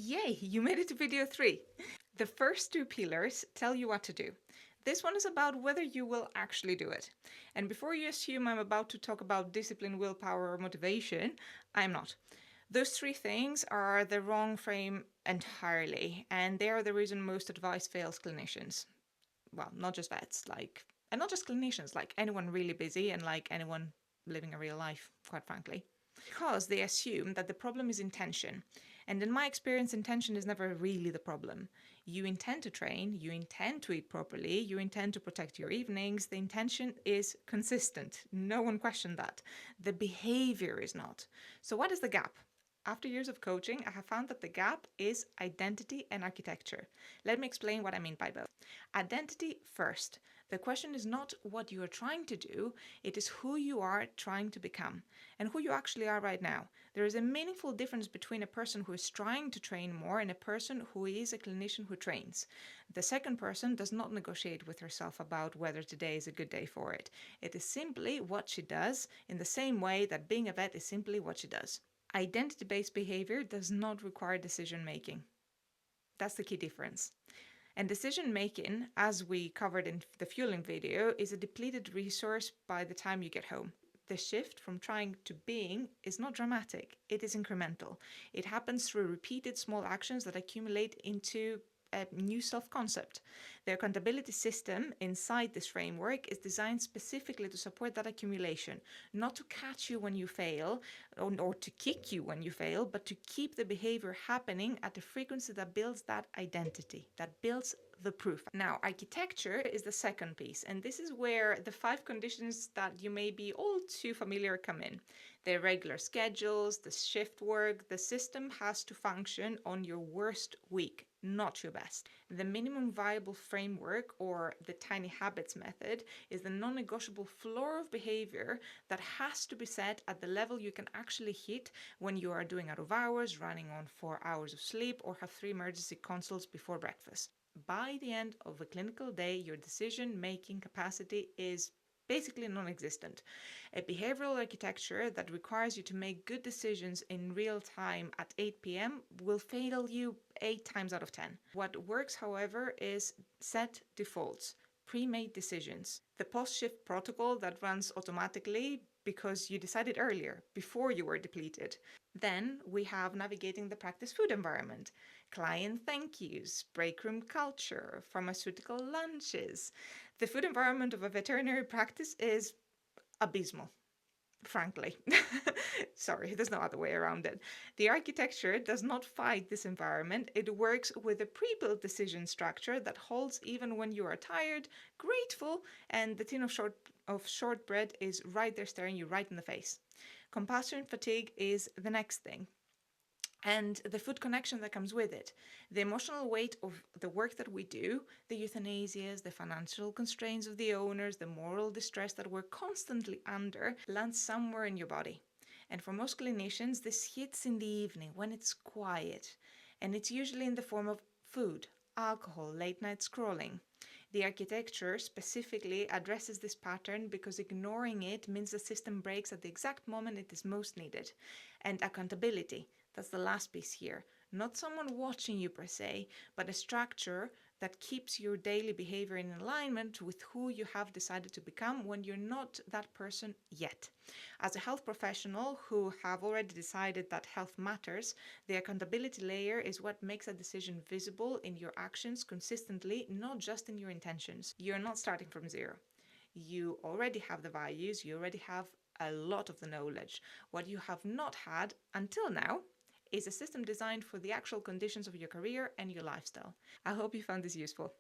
Yay, you made it to video 3. The first two pillars tell you what to do. This one is about whether you will actually do it. And before you assume I'm about to talk about discipline, willpower, or motivation, I'm not. Those three things are the wrong frame entirely, and they are the reason most advice fails clinicians. Well, not just vets, and not just clinicians, like anyone really busy and like anyone living a real life, quite frankly. Because they assume that the problem is intention. And in my experience, intention is never really the problem. You intend to train, you intend to eat properly, you intend to protect your evenings. The intention is consistent. No one questioned that. The behavior is not. So, what is the gap? After years of coaching, I have found that the gap is identity and architecture. Let me explain what I mean by both. Identity first. The question is not what you are trying to do, it is who you are trying to become and who you actually are right now. There is a meaningful difference between a person who is trying to train more and a person who is a clinician who trains. The second person does not negotiate with herself about whether today is a good day for it. It is simply what she does, in the same way that being a vet is simply what she does. Identity-based behavior does not require decision making. That's the key difference. And decision making, as we covered in the fueling video, is a depleted resource by the time you get home. The shift from trying to being is not dramatic, it is incremental. It happens through repeated small actions that accumulate into a new self-concept. The accountability system inside this framework is designed specifically to support that accumulation, not to catch you when you fail or to kick you when you fail, but to keep the behavior happening at a frequency that builds that identity, that builds the proof. Now, architecture is the second piece, and this is where the 5 conditions that you may be all too familiar come in. The irregular schedules, the shift work, the system has to function on your worst week, not your best. The minimum viable framework, or the tiny habits method, is the non-negotiable floor of behavior that has to be set at the level you can actually hit when you are doing out of hours, running on 4 hours of sleep, or have 3 emergency consults before breakfast. By the end of a clinical day, your decision-making capacity is basically non-existent. A behavioral architecture that requires you to make good decisions in real time at 8 p.m. will fail you 8 times out of 10. What works, however, is set defaults, pre-made decisions. The post-shift protocol that runs automatically because you decided earlier, before you were depleted. Then we have navigating the practice food environment, client thank yous, break room culture, pharmaceutical lunches. The food environment of a veterinary practice is abysmal, frankly. Sorry, there's no other way around it. The architecture does not fight this environment. It works with a pre-built decision structure that holds even when you are tired, grateful, and the tin of shortbread is right there staring you right in the face. Compassion fatigue is the next thing, and the food connection that comes with it. The emotional weight of the work that we do, the euthanasias, the financial constraints of the owners, the moral distress that we're constantly under, lands somewhere in your body. And for most clinicians, this hits in the evening when it's quiet, and it's usually in the form of food, alcohol, late night scrolling. The architecture specifically addresses this pattern because ignoring it means the system breaks at the exact moment it is most needed. And accountability, that's the last piece here. Not someone watching you per se, but a structure that keeps your daily behavior in alignment with who you have decided to become when you're not that person yet. As a health professional who have already decided that health matters, the accountability layer is what makes a decision visible in your actions consistently, not just in your intentions. You're not starting from zero. You already have the values, you already have a lot of the knowledge. What you have not had until now is a system designed for the actual conditions of your career and your lifestyle. I hope you found this useful.